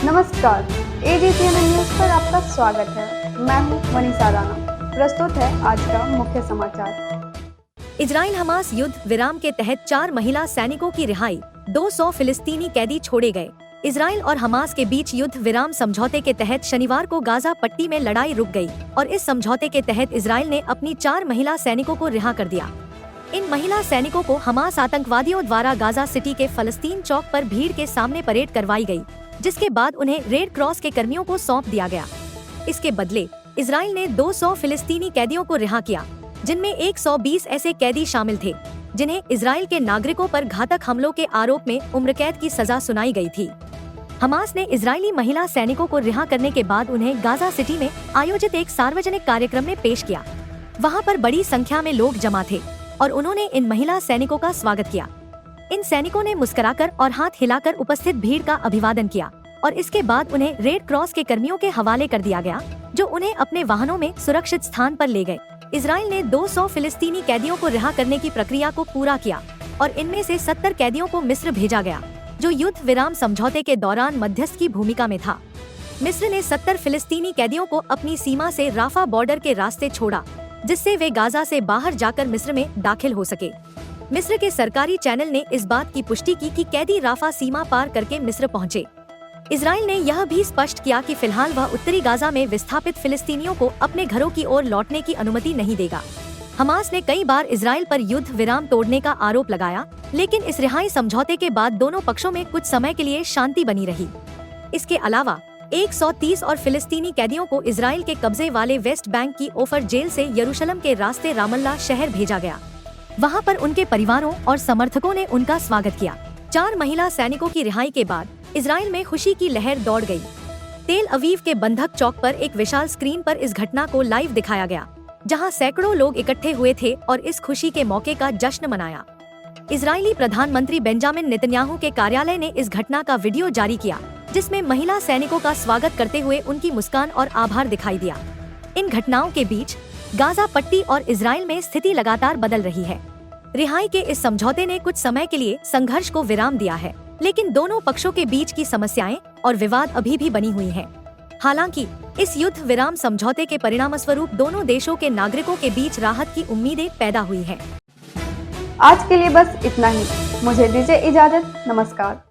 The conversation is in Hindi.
नमस्कार, एजीसीएनएन न्यूज़ पर आपका स्वागत है। मैं हूं मनीषा राणा। प्रस्तुत है आज का मुख्य समाचार। इजराइल हमास युद्ध विराम के तहत 4 महिला सैनिकों की रिहाई, 200 फिलिस्तीनी कैदी छोड़े गए। इजराइल और हमास के बीच युद्ध विराम समझौते के तहत शनिवार को गाजा पट्टी में लड़ाई रुक गई और इस समझौते के तहत इजराइल ने अपनी 4 महिला सैनिकों को रिहा कर दिया। इन महिला सैनिकों को हमास आतंकवादियों द्वारा गाजा सिटी के फलस्तीन चौक पर भीड़ के सामने परेड करवाई गई, जिसके बाद उन्हें रेड क्रॉस के कर्मियों को सौंप दिया गया। इसके बदले इजराइल ने 200 फिलिस्तीनी कैदियों को रिहा किया, जिनमें 120 ऐसे कैदी शामिल थे जिन्हें इजराइल के नागरिकों पर घातक हमलों के आरोप में उम्र कैद की सजा सुनाई गई थी। हमास ने इजरायली महिला सैनिकों को रिहा करने के बाद उन्हें गाजा सिटी में आयोजित एक सार्वजनिक कार्यक्रम में पेश किया। वहां पर बड़ी संख्या में लोग जमा थे और उन्होंने इन महिला सैनिकों का स्वागत किया। इन सैनिकों ने मुस्कुराकर और हाथ हिलाकर उपस्थित भीड़ का अभिवादन किया और इसके बाद उन्हें रेड क्रॉस के कर्मियों के हवाले कर दिया गया, जो उन्हें अपने वाहनों में सुरक्षित स्थान पर ले गए। इजराइल ने 200 फिलिस्तीनी कैदियों को रिहा करने की प्रक्रिया को पूरा किया और इनमें से 70 कैदियों को मिस्र भेजा गया, जो युद्ध विराम समझौते के दौरान मध्यस्थ की भूमिका में था। मिस्र ने 70 फिलिस्तीनी कैदियों को अपनी सीमा से राफा बॉर्डर के रास्ते छोड़ा, जिससे वे गाजा से बाहर जाकर मिस्र में दाखिल हो सके। मिस्र के सरकारी चैनल ने इस बात की पुष्टि की कि कैदी राफा सीमा पार करके मिस्र पहुंचे। इजराइल ने यह भी स्पष्ट किया कि फिलहाल वह उत्तरी गाजा में विस्थापित फिलिस्तीनियों को अपने घरों की ओर लौटने की अनुमति नहीं देगा। हमास ने कई बार इजराइल पर युद्ध विराम तोड़ने का आरोप लगाया, लेकिन इस रिहाई समझौते के बाद दोनों पक्षों में कुछ समय के लिए शांति बनी रही। इसके अलावा 130 और फिलिस्तीनी कैदियों को इजराइल के कब्जे वाले वेस्ट बैंक की ओफर जेल से यरूशलेम के रास्ते रामल्ला शहर भेजा गया। वहां पर उनके परिवारों और समर्थकों ने उनका स्वागत किया। 4 महिला सैनिकों की रिहाई के बाद इजराइल में खुशी की लहर दौड़ गई। तेल अवीव के बंधक चौक पर एक विशाल स्क्रीन पर इस घटना को लाइव दिखाया गया, जहां सैकड़ों लोग इकट्ठे हुए थे और इस खुशी के मौके का जश्न मनाया। इजरायली प्रधानमंत्री बेंजामिन नेतन्याहू के कार्यालय ने इस घटना का वीडियो जारी किया, जिसमें महिला सैनिकों का स्वागत करते हुए उनकी मुस्कान और आभार दिखाई दिया। इन घटनाओं के बीच गाजा पट्टी और इजराइल में स्थिति लगातार बदल रही है। रिहाई के इस समझौते ने कुछ समय के लिए संघर्ष को विराम दिया है, लेकिन दोनों पक्षों के बीच की समस्याएं और विवाद अभी भी बनी हुई हैं। हालांकि इस युद्ध विराम समझौते के परिणामस्वरूप दोनों देशों के नागरिकों के बीच राहत की उम्मीदें पैदा हुई हैं। आज के लिए बस इतना ही। मुझे दीजिए इजाजत। नमस्कार।